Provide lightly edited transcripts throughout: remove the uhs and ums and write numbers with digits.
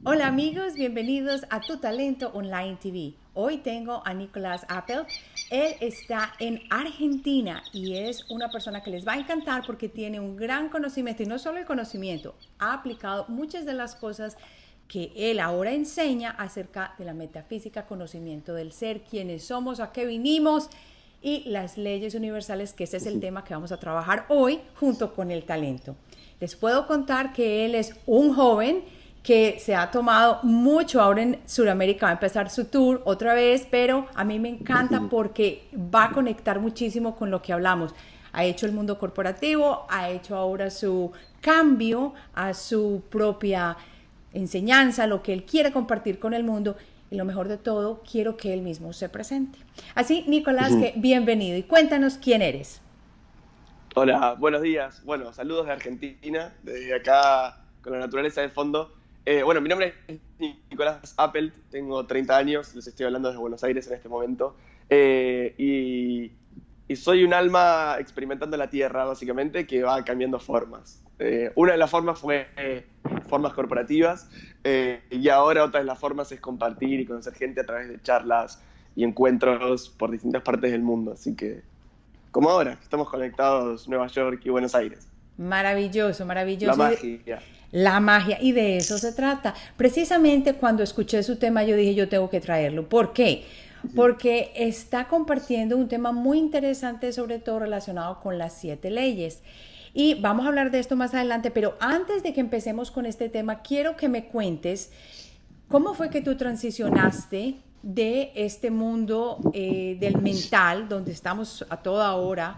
Hola amigos, bienvenidos a Tu Talento Online TV. Hoy tengo a Nicolás Appelt. Él está en Argentina y es una persona que les va a encantar porque tiene un gran conocimiento y no solo el conocimiento, ha aplicado muchas de las cosas que él ahora enseña acerca de la metafísica, conocimiento del ser, quiénes somos, a qué vinimos y las leyes universales, que ese es el tema que vamos a trabajar hoy junto con el talento. Les puedo contar que él es un joven que se ha tomado mucho ahora en Sudamérica, va a empezar su tour otra vez, pero a mí me encanta porque va a conectar muchísimo con lo que hablamos. Ha hecho el mundo corporativo, ha hecho ahora su cambio a su propia enseñanza, lo que él quiere compartir con el mundo y lo mejor de todo, quiero que él mismo se presente. Así, Nicolás, que bienvenido y cuéntanos quién eres. Hola, buenos días. Bueno, saludos de Argentina, desde acá con la naturaleza de fondo. Mi nombre es Nicolás Appelt, tengo 30 años, les estoy hablando desde Buenos Aires en este momento. Y soy un alma experimentando la Tierra, básicamente, que va cambiando formas. Una de las formas fue formas corporativas, y ahora otra de las formas es compartir y conocer gente a través de charlas y encuentros por distintas partes del mundo. Así que como ahora, que estamos conectados Nueva York y Buenos Aires. Maravilloso, La maravilloso. magia. La magia, y de eso se trata. Precisamente cuando escuché su tema, yo dije, yo tengo que traerlo. ¿Por qué? Porque está compartiendo un tema muy interesante, sobre todo relacionado con las 7 leyes. Y vamos a hablar de esto más adelante, pero antes de que empecemos con este tema, quiero que me cuentes cómo fue que tú transicionaste de este mundo del mental, donde estamos a toda hora,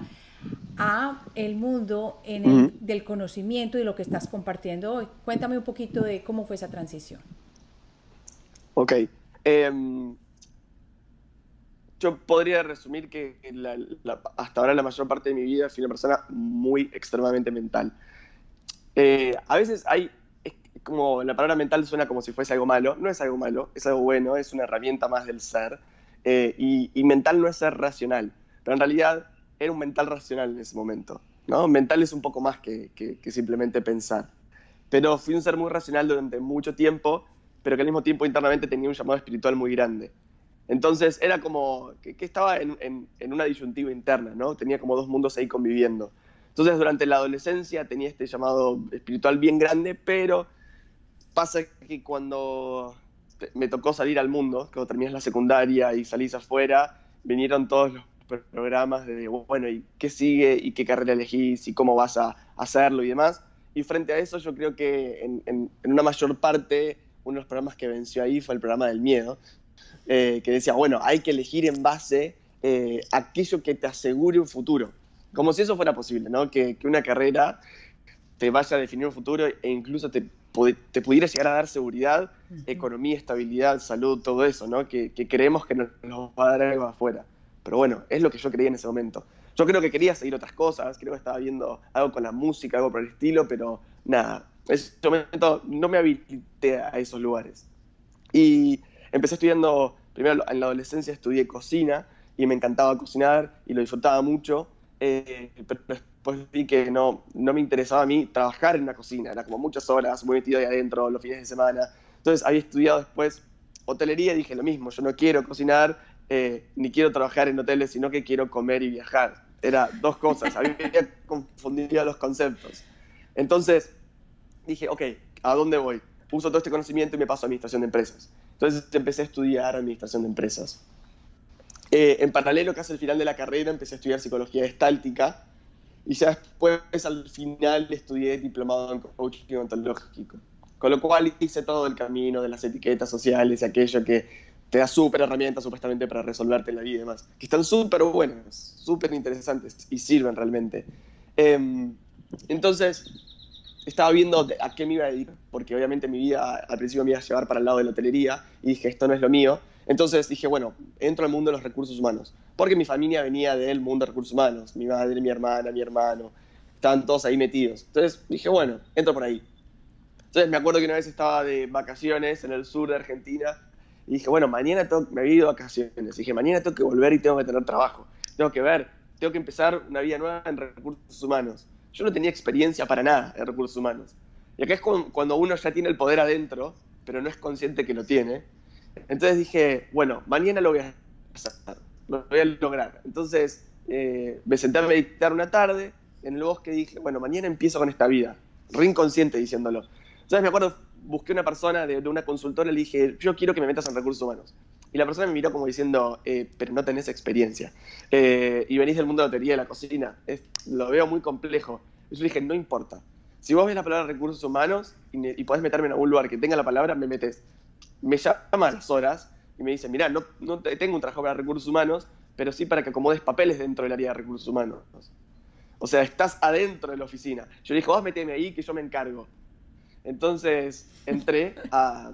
a el mundo del conocimiento y lo que estás compartiendo hoy. Cuéntame un poquito de cómo fue esa transición. Ok. Em, yo podría resumir que hasta ahora la mayor parte de mi vida fui una persona muy extremadamente mental. A veces es como la palabra mental suena como si fuese algo malo. No es algo malo, es algo bueno, es una herramienta más del ser. Y mental no es ser racional, pero en realidad era un mental racional en ese momento, ¿no? Mental es un poco más que simplemente pensar. Pero fui un ser muy racional durante mucho tiempo, pero que al mismo tiempo internamente tenía un llamado espiritual muy grande. Entonces era como que estaba en una disyuntiva interna, ¿no? Tenía como dos mundos ahí conviviendo. Entonces durante la adolescencia tenía este llamado espiritual bien grande, pero pasa que cuando me tocó salir al mundo, cuando terminas la secundaria y salís afuera, vinieron todos los programas de, bueno, ¿y qué sigue? ¿Y qué carrera elegís? ¿Y cómo vas a hacerlo? Y demás. Y frente a eso yo creo que en una mayor parte, uno de los programas que venció ahí fue el programa del miedo, que decía, bueno, hay que elegir en base a aquello que te asegure un futuro. Como si eso fuera posible, ¿no? Que una carrera te vaya a definir un futuro e incluso te pudiera llegar a dar seguridad, economía, estabilidad, salud, todo eso, ¿no? Que creemos que nos va a dar algo afuera. Pero bueno, es lo que yo creía en ese momento. Yo creo que quería seguir otras cosas, creo que estaba viendo algo con la música, algo por el estilo, pero nada, en ese momento no me habilité a esos lugares. Y empecé estudiando, primero en la adolescencia estudié cocina y me encantaba cocinar y lo disfrutaba mucho, pero después vi que no me interesaba a mí trabajar en una cocina, era como muchas horas, muy metido ahí adentro los fines de semana. Entonces había estudiado después hotelería y dije lo mismo, yo no quiero cocinar ni quiero trabajar en hoteles, sino que quiero comer y viajar. Era dos cosas, había confundido los conceptos. Entonces dije, ok, ¿a dónde voy? Uso todo este conocimiento y me paso a administración de empresas. Entonces empecé a estudiar administración de empresas. En paralelo, casi al final de la carrera, empecé a estudiar psicología gestáltica y ya después, al final, estudié diplomado en coaching ontológico. Con lo cual hice todo el camino de las etiquetas sociales y aquello que te da súper herramientas supuestamente para resolverte la vida y demás, que están súper buenas, súper interesantes y sirven realmente. Entonces, estaba viendo a qué me iba a dedicar, porque obviamente mi vida al principio me iba a llevar para el lado de la hotelería y dije, esto no es lo mío. Entonces dije, bueno, entro al mundo de los recursos humanos, porque mi familia venía del mundo de recursos humanos, mi madre, mi hermana, mi hermano, estaban todos ahí metidos. Entonces dije, bueno, entro por ahí. Entonces me acuerdo que una vez estaba de vacaciones en el sur de Argentina y dije, bueno, me había ido de vacaciones. Y dije, mañana tengo que volver y tengo que tener trabajo. Tengo que ver, tengo que empezar una vida nueva en recursos humanos. Yo no tenía experiencia para nada en recursos humanos. Y acá es cuando uno ya tiene el poder adentro pero no es consciente que lo tiene. Entonces dije, bueno, mañana lo voy a hacer, lo voy a lograr. Entonces me senté a meditar una tarde en el bosque y dije, bueno, mañana empiezo con esta vida, re inconsciente diciéndolo. Entonces me acuerdo, busqué una persona de una consultora y le dije, yo quiero que me metas en recursos humanos. Y la persona me miró como diciendo, pero no tenés experiencia. Y venís del mundo de la lotería, de la cocina. Lo veo muy complejo. Y yo dije, no importa. Si vos ves la palabra recursos humanos y podés meterme en algún lugar que tenga la palabra, me metés. Me llama a las horas y me dice, mirá, no tengo un trabajo para recursos humanos, pero sí para que acomodes papeles dentro del área de recursos humanos. O sea, estás adentro de la oficina. Yo le dije, vos meteme ahí que yo me encargo. Entonces entré a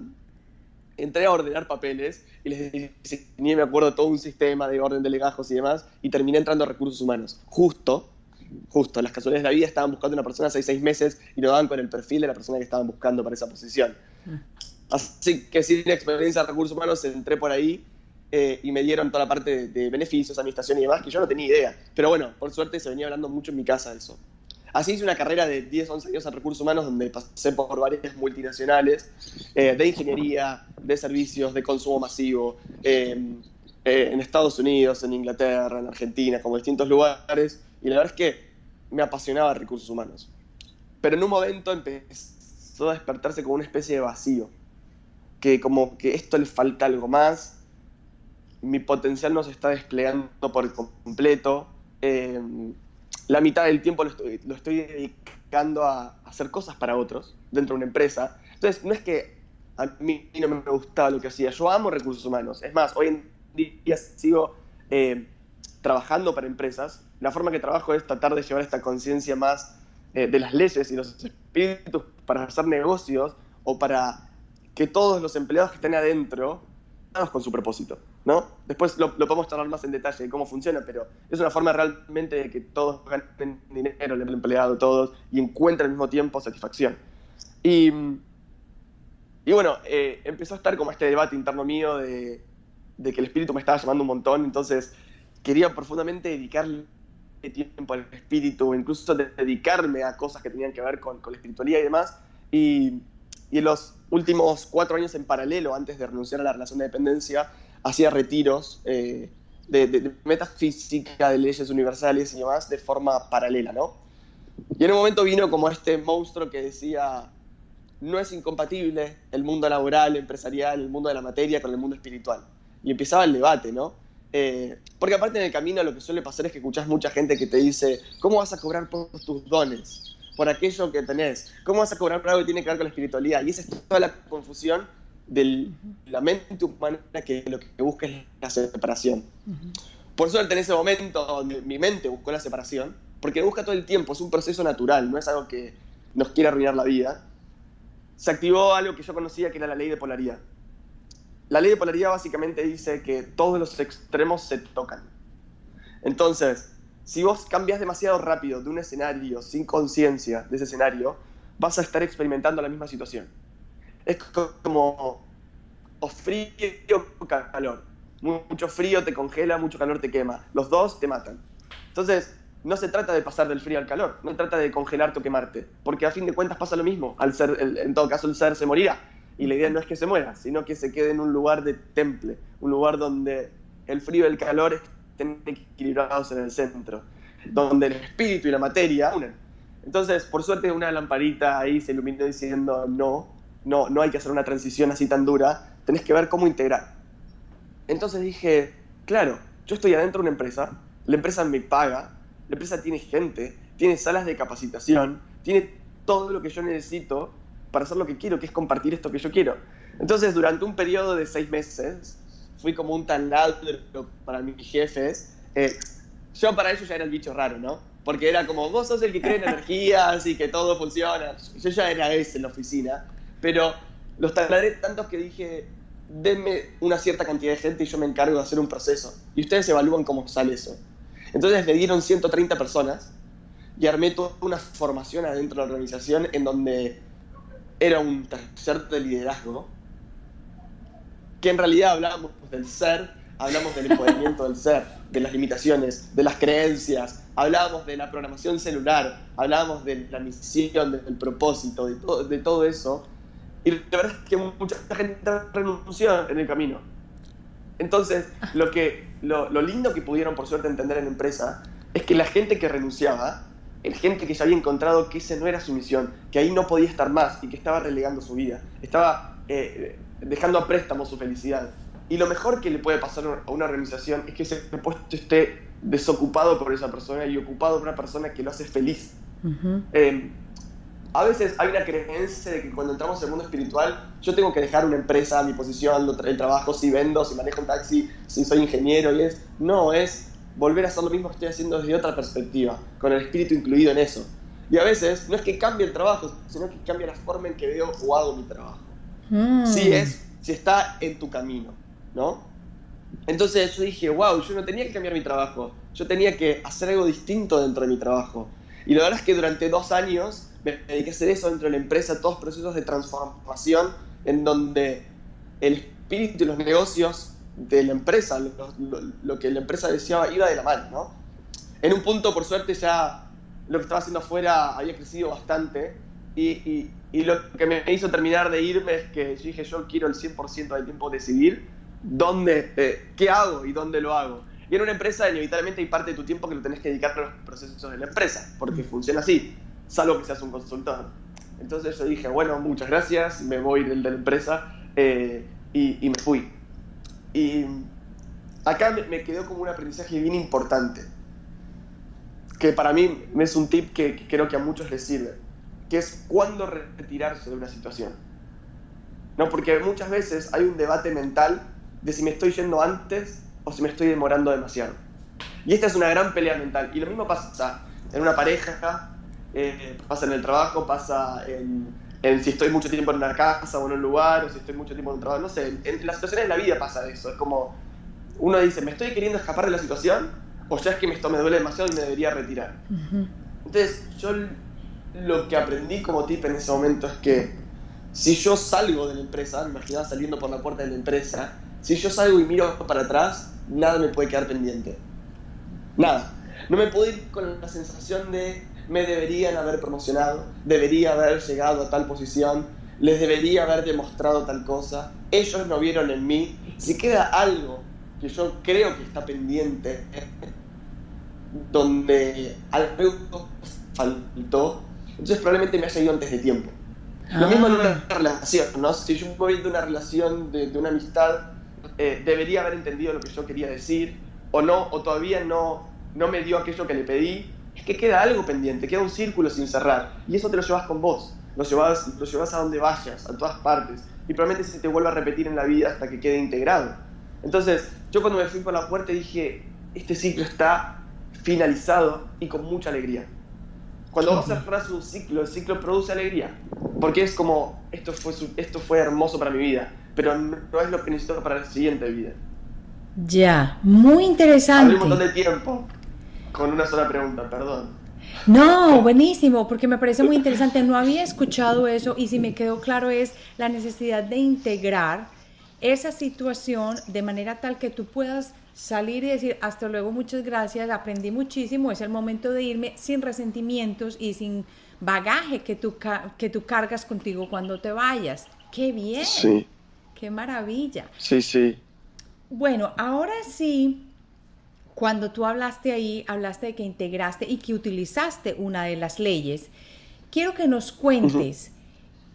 ordenar papeles y les diseñé, me acuerdo, todo un sistema de orden de legajos y demás, y terminé entrando a recursos humanos. Justo, las casualidades de la vida estaban buscando una persona hace 6 meses y no daban con el perfil de la persona que estaban buscando para esa posición. Así que sin experiencia en recursos humanos entré por ahí y me dieron toda la parte de beneficios, administración y demás, que yo no tenía idea. Pero bueno, por suerte se venía hablando mucho en mi casa de eso. Así hice una carrera de 10, 11 años en recursos humanos donde pasé por varias multinacionales de ingeniería, de servicios, de consumo masivo, en Estados Unidos, en Inglaterra, en Argentina, como distintos lugares. Y la verdad es que me apasionaba recursos humanos. Pero en un momento empezó a despertarse como una especie de vacío. Que como que esto le falta algo más, mi potencial no se está desplegando por completo, la mitad del tiempo lo estoy dedicando a hacer cosas para otros dentro de una empresa. Entonces no es que a mí no me gustaba lo que hacía, yo amo recursos humanos. Es más, hoy en día sigo trabajando para empresas. La forma que trabajo es tratar de llevar esta conciencia más de las leyes y los espíritus para hacer negocios o para que todos los empleados que estén adentro hagan con su propósito, ¿no? Después lo podemos charlar más en detalle de cómo funciona, pero es una forma realmente de que todos ganen dinero, el empleado, todos, y encuentren al mismo tiempo satisfacción. Y bueno, empezó a estar como este debate interno mío de que el espíritu me estaba llamando un montón, entonces quería profundamente dedicarle tiempo al espíritu, incluso dedicarme a cosas que tenían que ver con la espiritualidad y demás, y en los últimos 4 años en paralelo, antes de renunciar a la relación de dependencia, hacía retiros de metafísica, de leyes universales y demás, de forma paralela, ¿no? Y en un momento vino como este monstruo que decía, no es incompatible el mundo laboral, empresarial, el mundo de la materia con el mundo espiritual. Y empezaba el debate, ¿no? Porque aparte en el camino lo que suele pasar es que escuchás mucha gente que te dice, ¿cómo vas a cobrar por tus dones? Por aquello que tenés. ¿Cómo vas a cobrar por algo que tiene que ver con la espiritualidad? Y esa es toda la confusión de la mente humana, que lo que busca es la separación. Por suerte en ese momento donde mi mente buscó la separación, porque busca todo el tiempo, es un proceso natural, no es algo que nos quiera arruinar la vida, se activó algo que yo conocía que era la ley de polaridad. La ley de polaridad básicamente dice que todos los extremos se tocan. Entonces, si vos cambias demasiado rápido de un escenario sin conciencia de ese escenario, vas a estar experimentando la misma situación. Es como o frío o calor. Mucho frío te congela, mucho calor te quema. Los dos te matan. Entonces, no se trata de pasar del frío al calor, no se trata de congelarte o quemarte, porque a fin de cuentas pasa lo mismo. En todo caso, el ser se morirá. Y la idea no es que se muera, sino que se quede en un lugar de temple, un lugar donde el frío y el calor estén equilibrados en el centro, donde el espíritu y la materia unen. Entonces, por suerte, una lamparita ahí se iluminó diciendo, no hay que hacer una transición así tan dura, tenés que ver cómo integrar. Entonces dije, claro, yo estoy adentro de una empresa, la empresa me paga, la empresa tiene gente, tiene salas de capacitación, tiene todo lo que yo necesito para hacer lo que quiero, que es compartir esto que yo quiero. Entonces, durante un periodo de 6 meses, fui como un taladro para mis jefes. Yo para ellos ya era el bicho raro, ¿no? Porque era como, vos sos el que cree en energías y que todo funciona. Yo ya era ese en la oficina, pero los taladré tantos que dije, denme una cierta cantidad de gente y yo me encargo de hacer un proceso. Y ustedes evalúan cómo sale eso. Entonces me dieron 130 personas y armé toda una formación adentro de la organización en donde era un taller de liderazgo, que en realidad hablábamos del ser, hablamos del empoderamiento del ser, de las limitaciones, de las creencias, hablábamos de la programación celular, hablábamos de la misión, del propósito, de todo eso, Y la verdad es que mucha gente renunció en el camino. Entonces, lo lindo que pudieron por suerte entender en la empresa es que la gente que renunciaba, la gente que ya había encontrado que ese no era su misión, que ahí no podía estar más y que estaba relegando su vida, estaba dejando a préstamo su felicidad. Y lo mejor que le puede pasar a una organización es que ese puesto esté desocupado por esa persona y ocupado por una persona que lo hace feliz. Ujú. A veces hay una creencia de que cuando entramos en el mundo espiritual, yo tengo que dejar una empresa, mi posición, el trabajo, si vendo, si manejo un taxi, si soy ingeniero, y no, es volver a hacer lo mismo que estoy haciendo desde otra perspectiva, con el espíritu incluido en eso. Y a veces no es que cambie el trabajo, sino que cambia la forma en que veo o hago mi trabajo. Si está en tu camino, ¿no? Entonces yo dije, wow, yo no tenía que cambiar mi trabajo, yo tenía que hacer algo distinto dentro de mi trabajo. Y la verdad es que durante 2 años me dediqué a hacer eso dentro de la empresa, todos procesos de transformación en donde el espíritu y los negocios de la empresa, lo que la empresa deseaba, iba de la mano, ¿no? En un punto, por suerte, ya lo que estaba haciendo afuera había crecido bastante y lo que me hizo terminar de irme es que yo dije, yo quiero el 100% del tiempo decidir qué hago y dónde lo hago. Y en una empresa, inevitablemente, hay parte de tu tiempo que lo tenés que dedicar a los procesos de la empresa, porque funciona así, salvo que seas un consultor. Entonces yo dije, bueno, muchas gracias, me voy de la empresa y me fui. Y acá me quedó como un aprendizaje bien importante, que para mí es un tip que creo que a muchos les sirve, que es cuándo retirarse de una situación. ¿No? Porque muchas veces hay un debate mental de si me estoy yendo antes o si me estoy demorando demasiado. Y esta es una gran pelea mental. Y lo mismo pasa en una pareja, pasa en el trabajo, pasa en si estoy mucho tiempo en una casa o en un lugar, o si estoy mucho tiempo en un trabajo, no sé, en las situaciones de la vida pasa eso. Es como, uno dice, ¿me estoy queriendo escapar de la situación? O ya es que esto me duele demasiado y me debería retirar. Ujú. Entonces, yo lo que aprendí como tip en ese momento es que si yo salgo de la empresa, me imaginaba saliendo por la puerta de la empresa, si yo salgo y miro para atrás, nada me puede quedar pendiente. Nada. No me puedo ir con la sensación de me deberían haber promocionado, debería haber llegado a tal posición, les debería haber demostrado tal cosa, ellos no vieron en mí. Si queda algo que yo creo que está pendiente, donde algo faltó, entonces probablemente me haya ido antes de tiempo. Lo mismo en una relación, ¿no? Si yo voy de una relación, de una amistad, debería haber entendido lo que yo quería decir, o no, o todavía no me dio aquello que le pedí. Es que queda algo pendiente, queda un círculo sin cerrar, y eso te lo llevas con vos, lo llevas a donde vayas, a todas partes, y probablemente se te vuelva a repetir en la vida hasta que quede integrado. Entonces, yo cuando me fui por la puerta dije, este ciclo está finalizado y con mucha alegría. Cuando vos cerrás un ciclo, el ciclo produce alegría, porque es como, esto fue hermoso para mi vida, pero no es lo que necesito para la siguiente vida. Ya, muy Hablé un interesante. montón de tiempo con una sola pregunta, perdón. No, buenísimo, porque me parece muy interesante. No había escuchado eso y si me quedó claro es la necesidad de integrar esa situación de manera tal que tú puedas salir y decir hasta luego, muchas gracias, aprendí muchísimo, es el momento de irme sin resentimientos y sin bagaje que tú cargas contigo cuando te vayas. ¡Qué bien! Sí, ¡Qué maravilla! sí, sí. Bueno, ahora sí, cuando tú hablaste ahí, hablaste de que integraste y que utilizaste una de las leyes. Quiero que nos Uh-huh. cuentes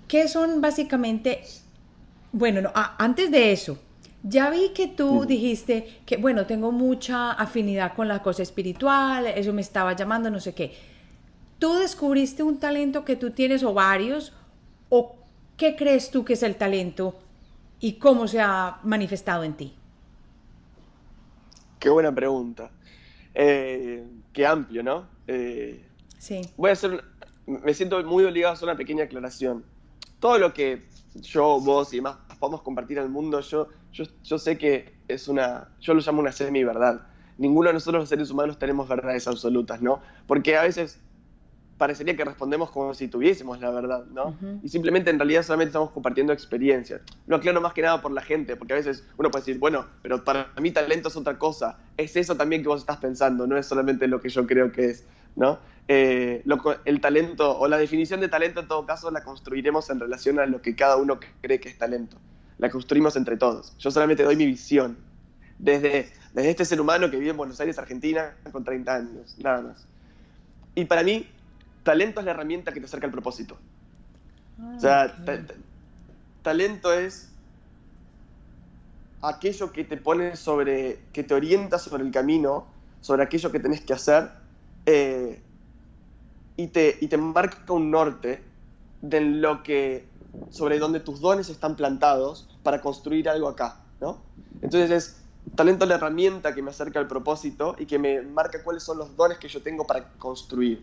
qué son básicamente, bueno, no, antes de eso, ya vi que tú Uh-huh. dijiste que, bueno, tengo mucha afinidad con la cosa espiritual, eso me estaba llamando, no sé qué. ¿Tú descubriste un talento que tú tienes o varios? ¿O qué crees tú que es el talento y cómo se ha manifestado en ti? Qué buena pregunta. Qué amplio, ¿no? Sí. Voy a me siento muy obligado a hacer una pequeña aclaración. Todo lo que yo, vos y demás podemos compartir al mundo, yo sé que yo lo llamo una semi-verdad. Ninguno de nosotros los seres humanos tenemos verdades absolutas, ¿no? Porque a veces parecería que respondemos como si tuviésemos la verdad, ¿no? Ujú. Y simplemente en realidad solamente estamos compartiendo experiencias. Lo aclaro más que nada por la gente, porque a veces uno puede decir, bueno, pero para mí talento es otra cosa. Es eso también que vos estás pensando, no es solamente lo que yo creo que es, ¿no? El talento, o la definición de talento en todo caso, la construiremos en relación a lo que cada uno cree que es talento. La construimos entre todos. Yo solamente doy mi visión. Desde este ser humano que vive en Buenos Aires, Argentina, con 30 años, nada más. Y para mí, talento es la herramienta que te acerca al propósito. O sea, talento es aquello que te pone que te orienta sobre el camino, sobre aquello que tenés que hacer, y te marca un norte sobre donde tus dones están plantados para construir algo acá, ¿no? Entonces talento la herramienta que me acerca al propósito y que me marca cuáles son los dones que yo tengo para construir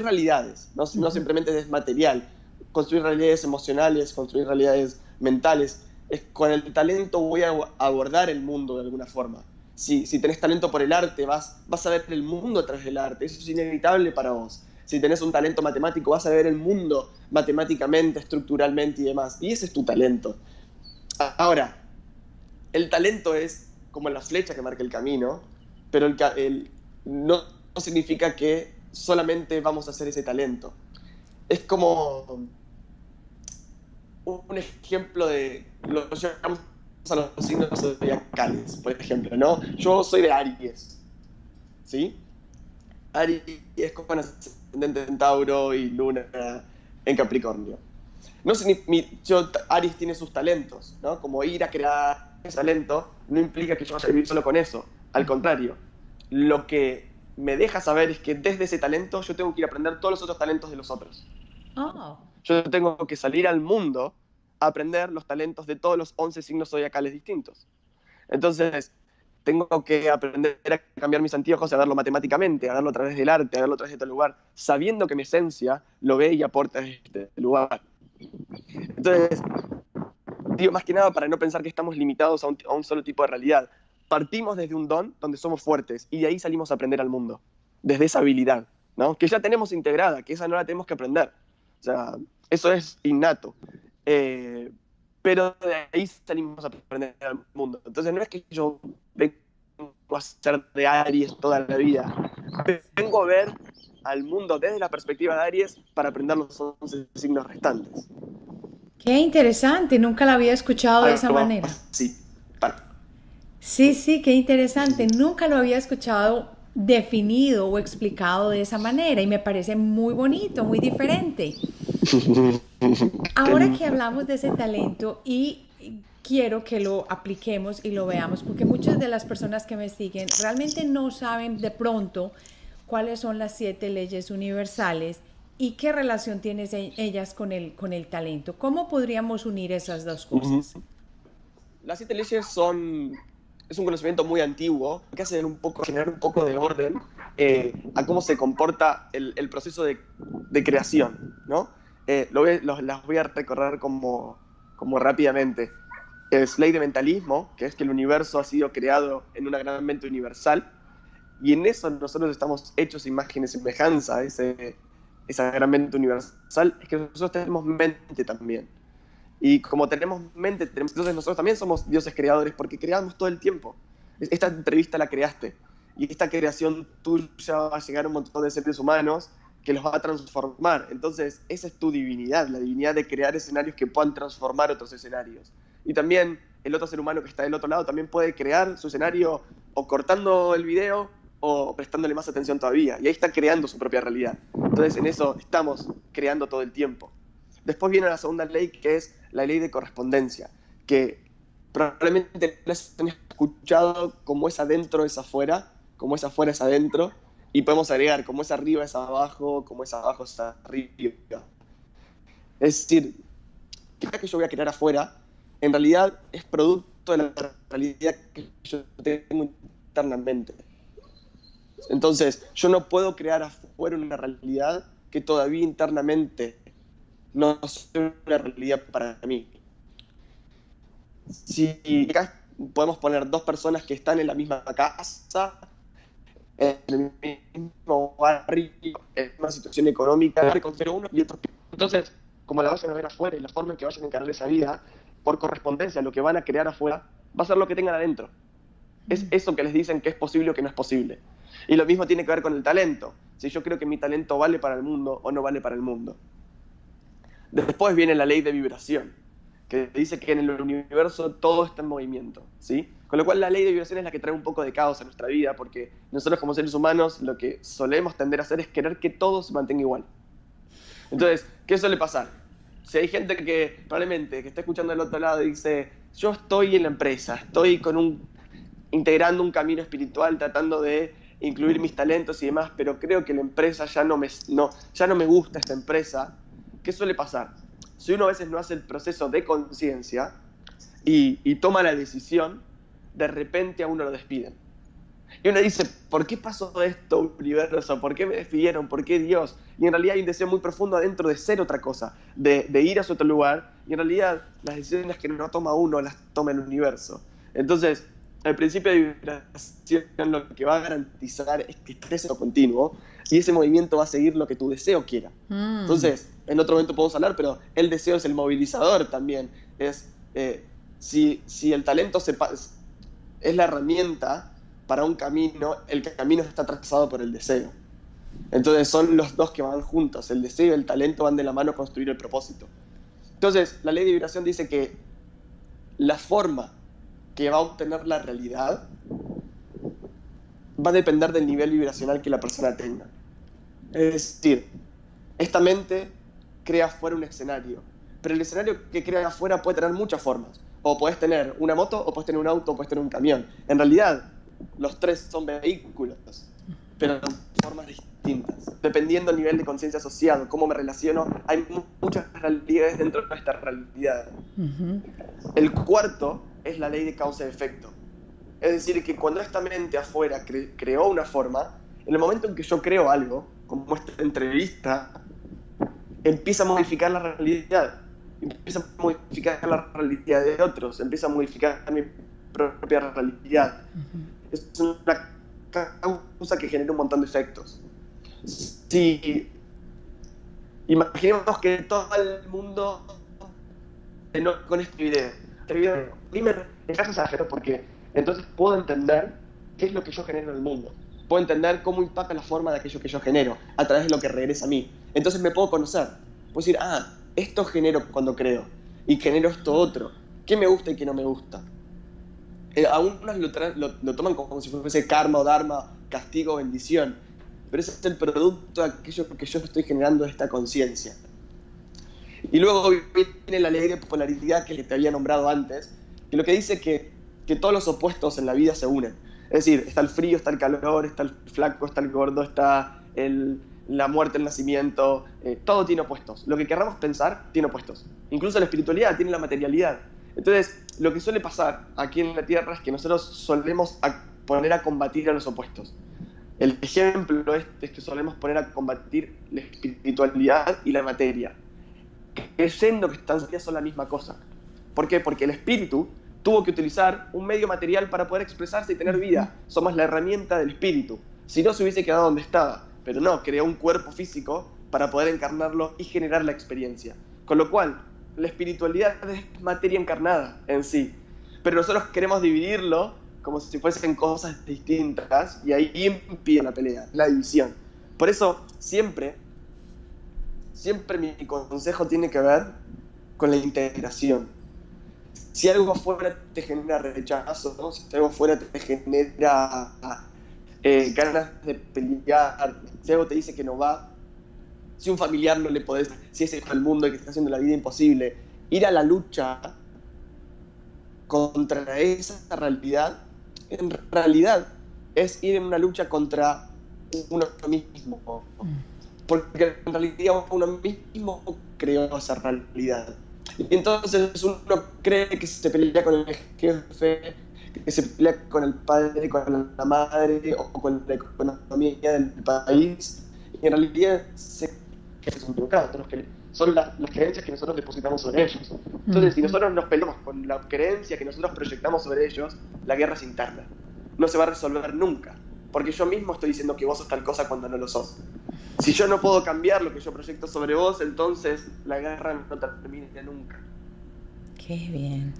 realidades, no simplemente es material, construir realidades emocionales, construir realidades mentales. Con el talento voy a abordar el mundo de alguna forma. Si tenés talento por el arte, vas a ver el mundo a través del arte, eso es inevitable para vos. Si tenés un talento matemático, vas a ver el mundo matemáticamente, estructuralmente y demás, y ese es tu talento. Ahora, el talento es como la flecha que marca el camino, pero no significa que solamente vamos a hacer ese talento. Es como un ejemplo de lo que llamamos a los signos zodiacales, por ejemplo, ¿no? Yo soy de Aries, ¿sí? Aries es con ascendente en Tauro y Luna en Capricornio. Aries tiene sus talentos, ¿no? Como ir a crear ese talento no implica que yo vaya a vivir solo con eso. Al contrario, lo que me deja saber es que desde ese talento yo tengo que ir a aprender todos los otros talentos de los otros. Oh. Yo tengo que salir al mundo a aprender los talentos de todos los 11 signos zodiacales distintos. Entonces, tengo que aprender a cambiar mis anteojos, a verlo matemáticamente, a verlo a través del arte, a verlo a través de tal lugar, sabiendo que mi esencia lo ve y aporta desde este lugar. Entonces, digo, más que nada para no pensar que estamos limitados a un solo tipo de realidad. Partimos desde un don donde somos fuertes y de ahí salimos a aprender al mundo, desde esa habilidad, ¿no? Que ya tenemos integrada, que esa no la tenemos que aprender. O sea, eso es innato. Pero de ahí salimos a aprender al mundo. Entonces no es que yo vengo a ser de Aries toda la vida. Vengo a ver al mundo desde la perspectiva de Aries para aprender los 11 signos restantes. Qué interesante, nunca la había escuchado de esa manera. Sí, Sí, qué interesante. Nunca lo había escuchado definido o explicado de esa manera y me parece muy bonito, muy diferente. Ahora que hablamos de ese talento y quiero que lo apliquemos y lo veamos, porque muchas de las personas que me siguen realmente no saben de pronto cuáles son las 7 leyes universales y qué relación tienen ellas con el talento. ¿Cómo podríamos unir esas dos cosas? Las 7 leyes es un conocimiento muy antiguo que hace generar un poco de orden a cómo se comporta el proceso de creación, ¿no? Las voy a recorrer como rápidamente. Es ley de mentalismo, que es que el universo ha sido creado en una gran mente universal, y en eso nosotros estamos hechos imagen y semejanza, esa gran mente universal, es que nosotros tenemos mente también. Y como tenemos mente, entonces nosotros también somos dioses creadores, porque creamos todo el tiempo. Esta entrevista la creaste, y esta creación tuya va a llegar a un montón de seres humanos que los va a transformar. Entonces, esa es tu divinidad, la divinidad de crear escenarios que puedan transformar otros escenarios. Y también el otro ser humano que está del otro lado también puede crear su escenario o cortando el video o prestándole más atención todavía. Y ahí está creando su propia realidad. Entonces, en eso estamos creando todo el tiempo. Después viene la segunda ley, que es la ley de correspondencia, que probablemente la han escuchado como es adentro es afuera, como es afuera es adentro, y podemos agregar como es arriba es abajo, como es abajo es arriba. Es decir, que yo voy a crear afuera, en realidad es producto de la realidad que yo tengo internamente. Entonces, yo no puedo crear afuera una realidad que todavía internamente no es una realidad para mí. Si acá podemos poner dos personas que están en la misma casa, en el mismo barrio, en una situación económica, pero uno y otro. Entonces, como la vayan a ver afuera y la forma en que vayan a encarar esa vida, por correspondencia, lo que van a crear afuera va a ser lo que tengan adentro. Es eso que les dicen que es posible o que no es posible. Y lo mismo tiene que ver con el talento. Si yo creo que mi talento vale para el mundo o no vale para el mundo. Después viene la ley de vibración, que dice que en el universo todo está en movimiento, ¿sí? Con lo cual la ley de vibración es la que trae un poco de caos a nuestra vida, porque nosotros como seres humanos lo que solemos tender a hacer es querer que todo se mantenga igual. Entonces, ¿qué suele pasar? Si hay gente que probablemente que está escuchando del otro lado y dice, yo estoy en la empresa, estoy integrando un camino espiritual, tratando de incluir mis talentos y demás, pero creo que la empresa ya no me gusta esta empresa. ¿Qué suele pasar? Si uno a veces no hace el proceso de conciencia y toma la decisión, de repente a uno lo despiden. Y uno dice, ¿por qué pasó esto, universo? ¿Por qué me despidieron? ¿Por qué Dios? Y en realidad hay un deseo muy profundo adentro de ser otra cosa, de ir a otro lugar, y en realidad las decisiones que no toma uno las toma el universo. Entonces, el principio de vibración lo que va a garantizar es que estés en lo continuo, y ese movimiento va a seguir lo que tu deseo quiera. Entonces, en otro momento podemos hablar, pero el deseo es el movilizador también. Si el talento es la herramienta para un camino, el camino está trazado por el deseo. Entonces son los dos que van juntos, el deseo y el talento van de la mano a construir el propósito. Entonces, la ley de vibración dice que la forma que va a obtener la realidad va a depender del nivel vibracional que la persona tenga. Es decir, esta mente crea afuera un escenario, pero el escenario que crea afuera puede tener muchas formas. O puedes tener una moto, o puedes tener un auto, o puedes tener un camión. En realidad, los tres son vehículos, pero en formas distintas. Dependiendo del nivel de conciencia asociado, cómo me relaciono, hay muchas realidades dentro de esta realidad. El cuarto es la ley de causa y efecto. Es decir, que cuando esta mente afuera creó una forma, en el momento en que yo creo algo, como esta entrevista, empieza a modificar la realidad. Empieza a modificar la realidad de otros, empieza a modificar mi propia realidad. Es una causa que genera un montón de efectos. Si imaginemos que todo el mundo con este video primero es exagero porque entonces puedo entender qué es lo que yo genero en el mundo. Puedo entender cómo impacta la forma de aquello que yo genero a través de lo que regresa a mí. Entonces me puedo conocer. Puedo decir, esto genero cuando creo y genero esto otro. ¿Qué me gusta y qué no me gusta? Algunos lo toman como si fuese karma o dharma, castigo o bendición. Pero ese es el producto de aquello que yo estoy generando de esta conciencia. Y luego viene la ley de polaridad que te había nombrado antes, que lo que dice que todos los opuestos en la vida se unen. Es decir, está el frío, está el calor, está el flaco, está el gordo, está la muerte, el nacimiento, todo tiene opuestos. Lo que querramos pensar tiene opuestos. Incluso la espiritualidad tiene la materialidad. Entonces, lo que suele pasar aquí en la Tierra es que nosotros solemos poner a combatir a los opuestos. El ejemplo es que solemos poner a combatir la espiritualidad y la materia, creyendo que son la misma cosa. ¿Por qué? Porque el espíritu tuvo que utilizar un medio material para poder expresarse y tener vida. Somos la herramienta del espíritu. Si no, se hubiese quedado donde estaba. Pero no, creó un cuerpo físico para poder encarnarlo y generar la experiencia. Con lo cual, la espiritualidad es materia encarnada en sí. Pero nosotros queremos dividirlo como si fuesen cosas distintas y ahí impide la pelea, la división. Por eso, siempre mi consejo tiene que ver con la integración. Si algo afuera te genera rechazo, ¿no? Si algo afuera te genera ganas de pelear, si algo te dice que no va, si un familiar no le podés, si es el mundo que está haciendo la vida imposible, ir a la lucha contra esa realidad, en realidad es ir en una lucha contra uno mismo, porque en realidad uno mismo creó esa realidad. Y entonces uno cree que se pelea con el jefe, que se pelea con el padre, con la madre o con la economía del país, y en realidad son las creencias que nosotros depositamos sobre ellos. Entonces, si nosotros nos peleamos con la creencia que nosotros proyectamos sobre ellos, la guerra es interna. No se va a resolver nunca, porque yo mismo estoy diciendo que vos sos tal cosa cuando no lo sos. Si yo no puedo cambiar lo que yo proyecto sobre vos, entonces la guerra no termina nunca. Qué bien.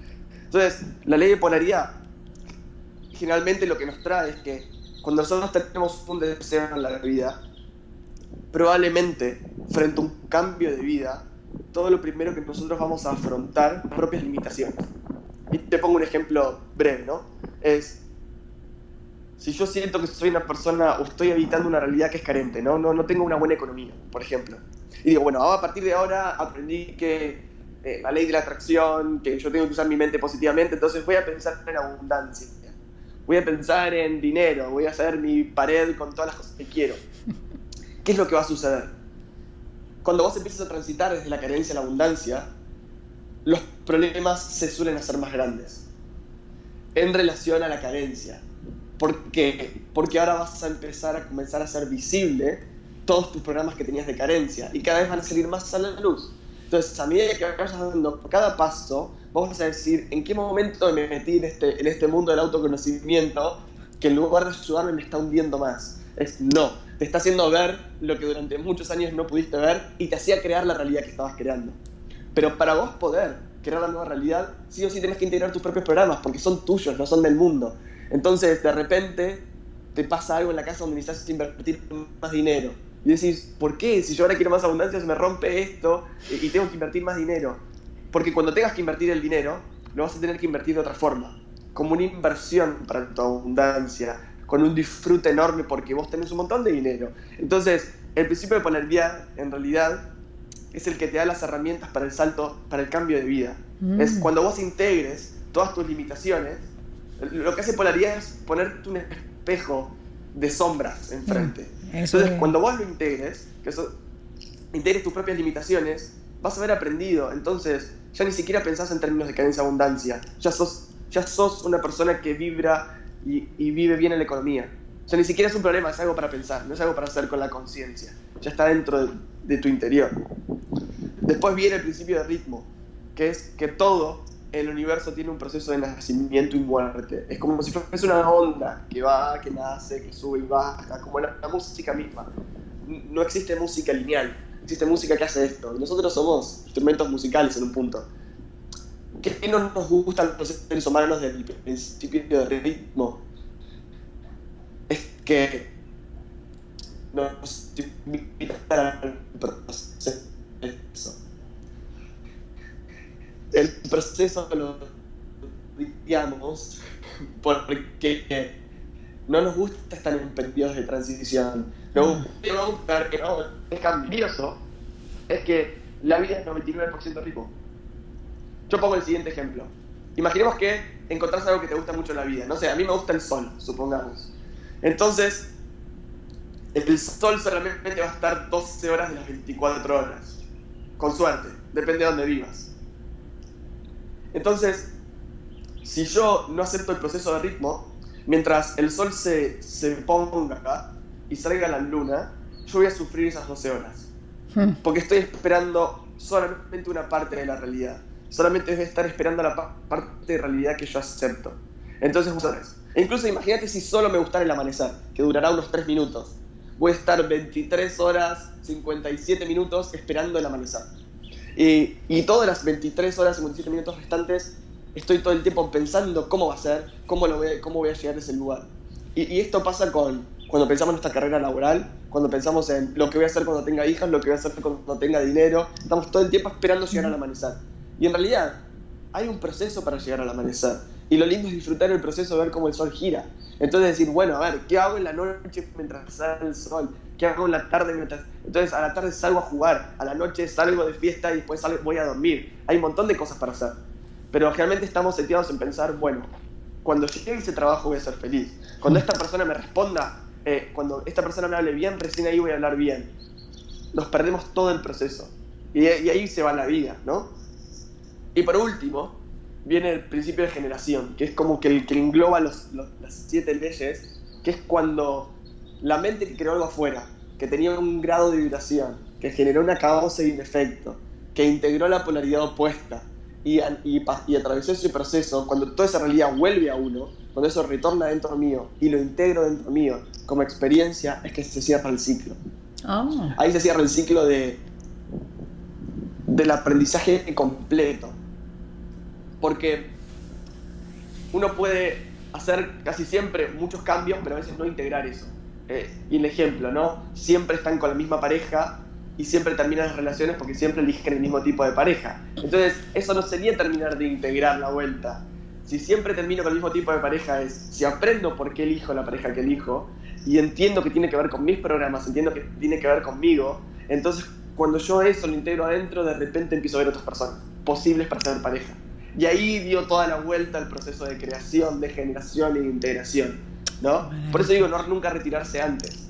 Entonces, la ley de polaridad generalmente lo que nos trae es que cuando nosotros tenemos un deseo en la vida, probablemente frente a un cambio de vida, todo lo primero que nosotros vamos a afrontar son propias limitaciones. Y te pongo un ejemplo breve, ¿no? Si yo siento que soy una persona o estoy habitando una realidad que es carente, no tengo una buena economía, por ejemplo, y digo, bueno, a partir de ahora aprendí que la ley de la atracción, que yo tengo que usar mi mente positivamente, entonces voy a pensar en abundancia, voy a pensar en dinero, voy a hacer mi pared con todas las cosas que quiero. ¿Qué es lo que va a suceder? Cuando vos empiezas a transitar desde la carencia a la abundancia, los problemas se suelen hacer más grandes en relación a la carencia. ¿Por qué? Porque ahora vas a empezar a comenzar a hacer visible todos tus programas que tenías de carencia y cada vez van a salir más a la luz. Entonces, a medida que vayas dando cada paso, vos vas a decir, ¿en qué momento me metí en este mundo del autoconocimiento que en lugar de ayudarme me está hundiendo más? No, te está haciendo ver lo que durante muchos años no pudiste ver y te hacía crear la realidad que estabas creando. Pero para vos poder crear la nueva realidad, sí o sí tenés que integrar tus propios programas porque son tuyos, no son del mundo. Entonces, de repente, te pasa algo en la casa donde necesitas invertir más dinero. Y decís, ¿por qué? Si yo ahora quiero más abundancia, se me rompe esto y tengo que invertir más dinero. Porque cuando tengas que invertir el dinero, lo vas a tener que invertir de otra forma. Como una inversión para tu abundancia, con un disfrute enorme porque vos tenés un montón de dinero. Entonces, el principio de polaridad, en realidad, es el que te da las herramientas para el salto, para el cambio de vida. Es cuando vos integres todas tus limitaciones. Lo que hace polaridad es ponerte un espejo de sombras enfrente. Entonces, cuando vos lo integres, integres tus propias limitaciones, vas a haber aprendido. Entonces, ya ni siquiera pensás en términos de carencia abundancia. Ya sos una persona que vibra y vive bien en la economía. O sea, ni siquiera es un problema, es algo para pensar, no es algo para hacer con la conciencia. Ya está dentro de tu interior. Después viene el principio de ritmo, que es que todo el universo tiene un proceso de nacimiento y muerte. Es como si fuese una onda que va, que nace, que sube y baja, como la música misma. No existe música lineal, existe música que hace esto. Y nosotros somos instrumentos musicales en un punto. ¿Qué no nos gustan los seres humanos del principio de ritmo? Es que nos invitan al proceso. El proceso lo digamos porque no nos gusta estar en periodos de transición. Lo que es cambioso es que la vida es 99% ritmo. Yo pongo el siguiente ejemplo. Imaginemos que encontrás algo que te gusta mucho en la vida. No sé, a mí me gusta el sol, supongamos. Entonces, el sol solamente va a estar 12 horas de las 24 horas. Con suerte, depende de dónde vivas. Entonces, si yo no acepto el proceso de ritmo, mientras el sol se ponga acá y salga la luna, yo voy a sufrir esas 12 horas. Porque estoy esperando solamente una parte de la realidad. Solamente debe estar esperando la parte de realidad que yo acepto. Entonces, incluso imagínate si solo me gustara el amanecer, que durará unos 3 minutos. Voy a estar 23 horas, 57 minutos esperando el amanecer. Y todas las 23 horas, 57 minutos restantes, estoy todo el tiempo pensando cómo va a ser, cómo voy a llegar a ese lugar. Y esto pasa cuando pensamos en nuestra carrera laboral, cuando pensamos en lo que voy a hacer cuando tenga hijas, lo que voy a hacer cuando tenga dinero. Estamos todo el tiempo esperando llegar al amanecer. Y en realidad, hay un proceso para llegar al amanecer. Y lo lindo es disfrutar el proceso, ver cómo el sol gira. Entonces decir, bueno, a ver, ¿qué hago en la noche mientras sale el sol? ¿Qué hago en la tarde mientras...? Entonces a la tarde salgo a jugar, a la noche salgo de fiesta y después voy a dormir. Hay un montón de cosas para hacer. Pero realmente estamos seteados en pensar, bueno, cuando llegue a ese trabajo voy a ser feliz. Cuando esta persona me responda, cuando esta persona me hable bien, recién ahí voy a hablar bien. Nos perdemos todo el proceso. Y ahí se va la vida, ¿no? Y por último, viene el principio de generación, que es como que el que engloba las 7 leyes, que es cuando la mente que creó algo afuera, que tenía un grado de vibración, que generó una causa y un efecto, que integró la polaridad opuesta y atravesó ese proceso, cuando toda esa realidad vuelve a uno, cuando eso retorna dentro mío y lo integro dentro mío como experiencia, es que se cierra el ciclo. Oh. Ahí se cierra el ciclo del aprendizaje completo. Porque uno puede hacer casi siempre muchos cambios, pero a veces no integrar eso. Y el ejemplo, ¿no? Siempre están con la misma pareja y siempre terminan las relaciones porque siempre eligen el mismo tipo de pareja. Entonces, eso no sería terminar de integrar la vuelta. Si siempre termino con el mismo tipo de pareja, es si aprendo por qué elijo la pareja que elijo y entiendo que tiene que ver con mis programas, entiendo que tiene que ver conmigo, entonces cuando yo eso lo integro adentro, de repente empiezo a ver otras personas posibles para ser pareja. Y ahí dio toda la vuelta al proceso de creación, de generación y de integración, ¿no? Por eso digo, no nunca retirarse antes.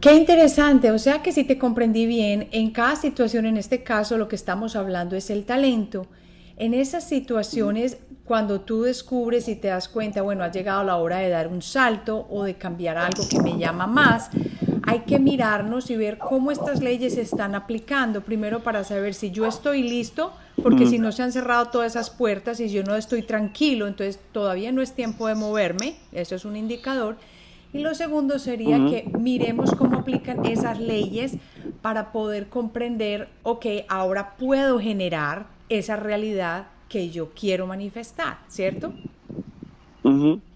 Qué interesante, o sea que si te comprendí bien, en cada situación, en este caso lo que estamos hablando es el talento. En esas situaciones, cuando tú descubres y te das cuenta, bueno, ha llegado la hora de dar un salto o de cambiar algo que me llama más, hay que mirarnos y ver cómo estas leyes se están aplicando, primero para saber si yo estoy listo, porque si no se han cerrado todas esas puertas y yo no estoy tranquilo, entonces todavía no es tiempo de moverme, eso es un indicador. Y lo segundo sería que miremos cómo aplican esas leyes para poder comprender, ok, ahora puedo generar esa realidad que yo quiero manifestar, ¿cierto?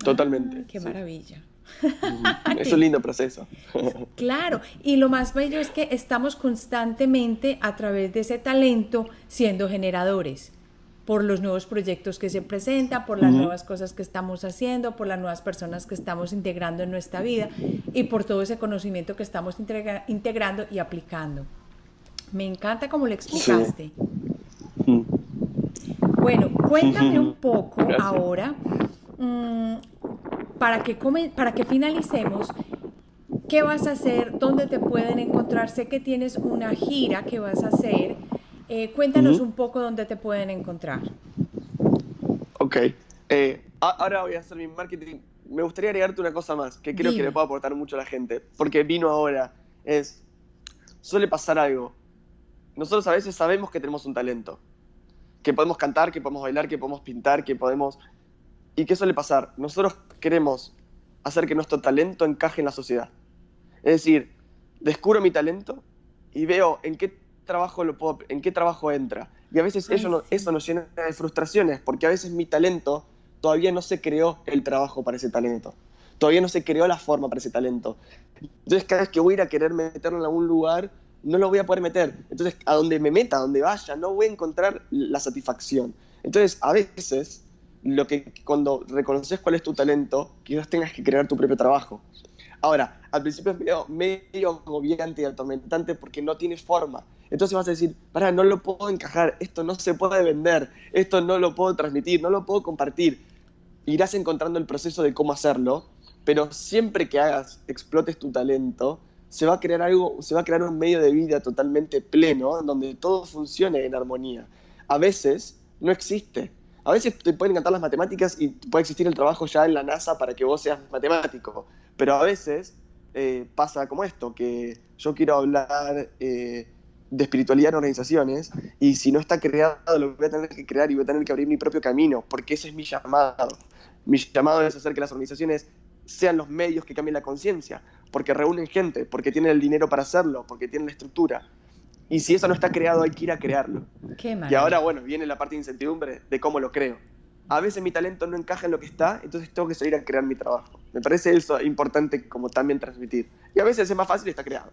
Totalmente. Qué maravilla. Es un lindo proceso. Claro, y lo más bello es que estamos constantemente a través de ese talento siendo generadores por los nuevos proyectos que se presentan, por las nuevas cosas que estamos haciendo, por las nuevas personas que estamos integrando en nuestra vida y por todo ese conocimiento que estamos integrando y aplicando. Me encanta cómo lo explicaste. Bueno, cuéntame un poco ahora, para que finalicemos, ¿qué vas a hacer? ¿Dónde te pueden encontrar? Sé que tienes una gira que vas a hacer. Cuéntanos un poco dónde te pueden encontrar. Ok. Ahora voy a hacer mi marketing. Me gustaría agregarte una cosa más, que creo que le puede aportar mucho a la gente, porque vino ahora. Suele pasar algo. Nosotros a veces sabemos que tenemos un talento, que podemos cantar, que podemos bailar, que podemos pintar, que podemos... ¿Y qué suele pasar? Nosotros queremos hacer que nuestro talento encaje en la sociedad. Es decir, descubro mi talento y veo en qué trabajo entra. Y a veces eso nos llena de frustraciones, porque a veces mi talento todavía no se creó el trabajo para ese talento. Todavía no se creó la forma para ese talento. Entonces cada vez que voy a ir a querer meterlo en algún lugar, no lo voy a poder meter. Entonces a donde me meta, a donde vaya, no voy a encontrar la satisfacción. Entonces a veces, cuando reconoces cuál es tu talento, quizás tengas que crear tu propio trabajo. Ahora, al principio es medio agobiante y atormentante porque no tienes forma. Entonces vas a decir, no lo puedo encajar, esto no se puede vender, esto no lo puedo transmitir, no lo puedo compartir. Irás encontrando el proceso de cómo hacerlo, pero siempre que explotes tu talento, se va a crear un medio de vida totalmente pleno, donde todo funcione en armonía. A veces no existe. A veces te pueden encantar las matemáticas y puede existir el trabajo ya en la NASA para que vos seas matemático, pero a veces pasa como esto, que yo quiero hablar de espiritualidad en organizaciones y si no está creado lo voy a tener que crear y voy a tener que abrir mi propio camino, porque ese es mi llamado. Mi llamado es hacer que las organizaciones sean los medios que cambien la conciencia, porque reúnen gente, porque tienen el dinero para hacerlo, porque tienen la estructura. Y si eso no está creado, hay que ir a crearlo. Qué maravilla. Y ahora, bueno, viene la parte de incertidumbre de cómo lo creo. A veces mi talento no encaja en lo que está, entonces tengo que salir a crear mi trabajo. Me parece eso importante como también transmitir. Y a veces es más fácil y está creado.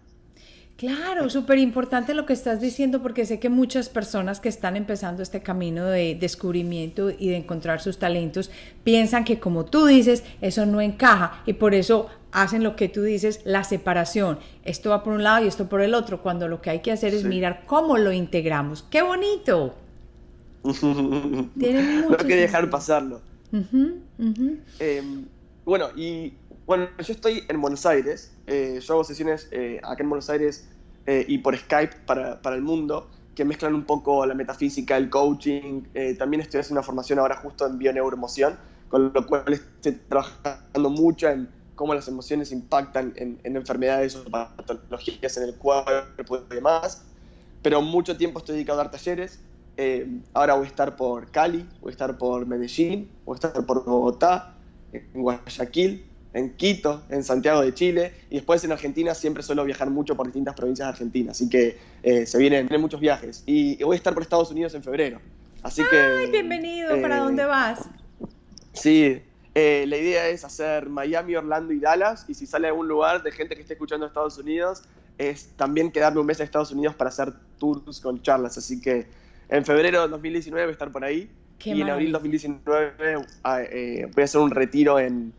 Claro, súper importante lo que estás diciendo porque sé que muchas personas que están empezando este camino de descubrimiento y de encontrar sus talentos piensan que, como tú dices, eso no encaja y por eso hacen lo que tú dices, la separación. Esto va por un lado y esto por el otro, cuando lo que hay que hacer es mirar cómo lo integramos. ¡Qué bonito! Tiene mucho no hay que dejar pasarlo. Bueno, yo estoy en Buenos Aires, yo hago sesiones acá en Buenos Aires y por Skype para el mundo, que mezclan un poco la metafísica, el coaching, también estoy haciendo una formación ahora justo en bioneuroemoción, con lo cual estoy trabajando mucho en cómo las emociones impactan en enfermedades o patologías en el cuerpo y demás, pero mucho tiempo estoy dedicado a dar talleres. Ahora voy a estar por Cali, voy a estar por Medellín, voy a estar por Bogotá, en Guayaquil, en Quito, en Santiago de Chile, y después en Argentina siempre suelo viajar mucho por distintas provincias de Argentina, así que se vienen muchos viajes. Y voy a estar por Estados Unidos en febrero. Así que, bienvenido, ¿para dónde vas? Sí, La idea es hacer Miami, Orlando y Dallas, y si sale algún lugar de gente que esté escuchando en Estados Unidos, es también quedarme un mes en Estados Unidos para hacer tours con charlas. Así que en febrero de 2019 voy a estar por ahí, Qué y en abril de maravilla. 2019 voy a hacer un retiro en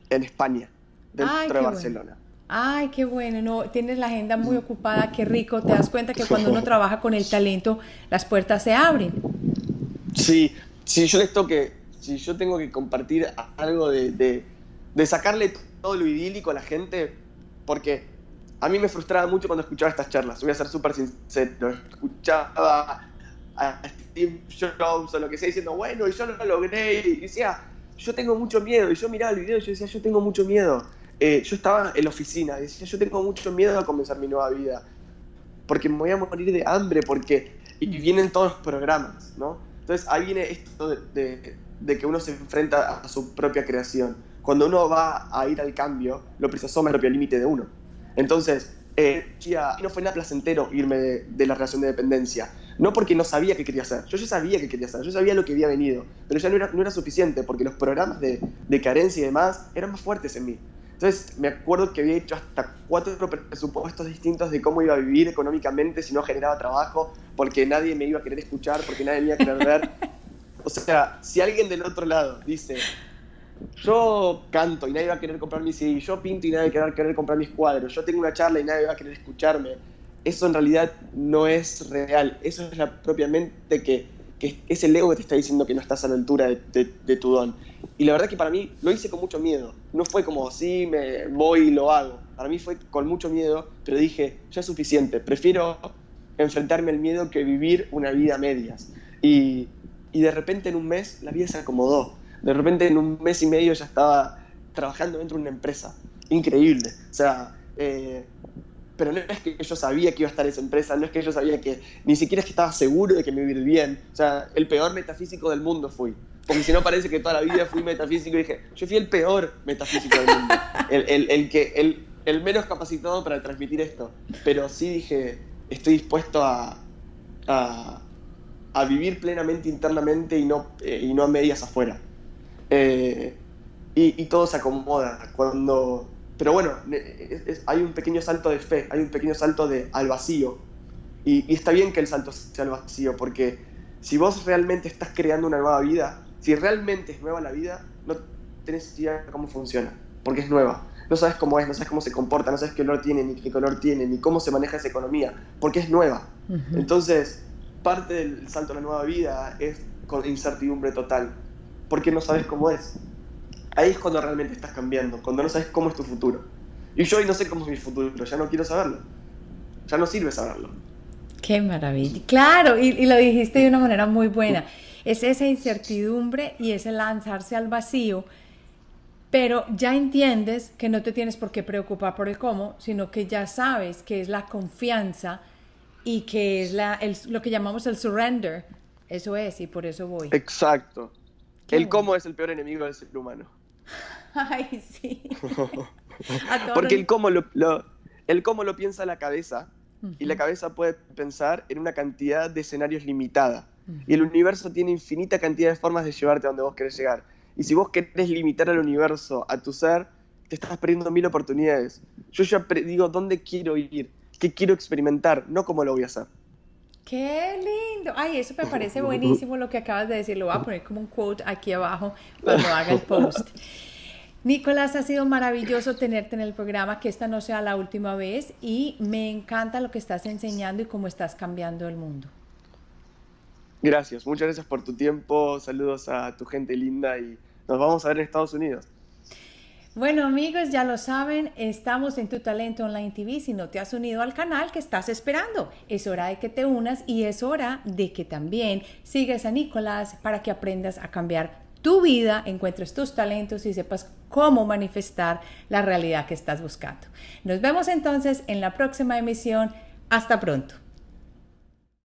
España, Ay, dentro de qué bueno. Barcelona. Ay, qué bueno. No, tienes la agenda muy ocupada, qué rico. Te das cuenta que cuando uno trabaja con el talento, las puertas se abren. Sí, sí, si yo tengo que compartir algo de sacarle todo lo idílico a la gente, porque a mí me frustraba mucho cuando escuchaba estas charlas, voy a ser súper sincero, escuchaba a Steve Jobs o lo que sea diciendo, bueno, y yo no lo logré, y decía, yo tengo mucho miedo, y yo miraba el video y yo decía, yo tengo mucho miedo. Yo estaba en la oficina y decía, yo tengo mucho miedo a comenzar mi nueva vida, porque me voy a morir de hambre, y vienen todos los programas, ¿no? Entonces ahí viene esto de que uno se enfrenta a su propia creación. Cuando uno va a ir al cambio, lo precisa asoma el propio límite de uno. Entonces, no fue nada placentero irme de la relación de dependencia. No porque no sabía qué quería hacer. Yo ya sabía qué quería hacer, yo sabía lo que había venido. Pero ya no era suficiente, porque los programas de carencia y demás eran más fuertes en mí. Entonces, me acuerdo que había hecho hasta 4 presupuestos distintos de cómo iba a vivir económicamente si no generaba trabajo, porque nadie me iba a querer escuchar, porque nadie me iba a querer ver. O sea, si alguien del otro lado dice, yo canto y nadie va a querer comprar mi CD, yo pinto y nadie va a querer comprar mis cuadros, yo tengo una charla y nadie va a querer escucharme, eso en realidad no es real. Eso es la propia mente que es el ego que te está diciendo que no estás a la altura de tu don. Y la verdad que para mí lo hice con mucho miedo. No fue como, sí, me voy y lo hago. Para mí fue con mucho miedo, pero dije, ya es suficiente. Prefiero enfrentarme al miedo que vivir una vida a medias. Y, y de repente en un mes la vida se acomodó. De repente en un mes y medio ya estaba trabajando dentro de una empresa. Increíble. O sea, pero no es que yo sabía que iba a estar esa empresa, no es que yo sabía que, ni siquiera es que estaba seguro de que me iba a ir bien. O sea, el peor metafísico del mundo fui. Porque si no parece que toda la vida fui metafísico y dije, yo fui el peor metafísico del mundo. El menos capacitado para transmitir esto. Pero sí dije, estoy dispuesto a, a vivir plenamente internamente y no a medias afuera. Eh, y todo se acomoda cuando... Pero bueno, hay un pequeño salto de fe, hay un pequeño salto al vacío. Y está bien que el salto sea al vacío, porque si vos realmente estás creando una nueva vida, si realmente es nueva la vida, no tenés idea de cómo funciona, porque es nueva. No sabes cómo es, no sabes cómo se comporta, no sabes qué olor tiene, ni qué color tiene, ni cómo se maneja esa economía, porque es nueva. Ujú. Entonces, parte del salto a la nueva vida es con incertidumbre total, porque no sabes cómo es. Ahí es cuando realmente estás cambiando, cuando no sabes cómo es tu futuro. Y yo hoy no sé cómo es mi futuro, ya no quiero saberlo. Ya no sirve saberlo. Qué maravilla. Claro, y lo dijiste de una manera muy buena. Es esa incertidumbre y ese lanzarse al vacío, pero ya entiendes que no te tienes por qué preocupar por el cómo, sino que ya sabes que es la confianza y que es lo que llamamos el surrender. Eso es, y por eso voy. Exacto. Qué El bueno. cómo es el peor enemigo del ser humano. Ay, sí. A todos Porque nos... el cómo lo piensa la cabeza, y la cabeza puede pensar en una cantidad de escenarios limitada. Y el universo tiene infinita cantidad de formas de llevarte a donde vos querés llegar. Y si vos querés limitar al universo, a tu ser, te estás perdiendo 1000 oportunidades. Yo ya digo dónde quiero ir, qué quiero experimentar, no cómo lo voy a hacer. Qué lindo. Ay, eso me parece buenísimo lo que acabas de decir. Lo voy a poner como un quote aquí abajo cuando haga el post. Nicolás, ha sido maravilloso tenerte en el programa, que esta no sea la última vez y me encanta lo que estás enseñando y cómo estás cambiando el mundo. Gracias, muchas gracias por tu tiempo, saludos a tu gente linda y nos vamos a ver en Estados Unidos. Bueno amigos, ya lo saben, estamos en Tu Talento Online TV. Si no te has unido al canal, ¿qué estás esperando? Es hora de que te unas y es hora de que también sigas a Nicolás para que aprendas a cambiar tu vida, encuentres tus talentos y sepas cómo manifestar la realidad que estás buscando. Nos vemos entonces en la próxima emisión. Hasta pronto.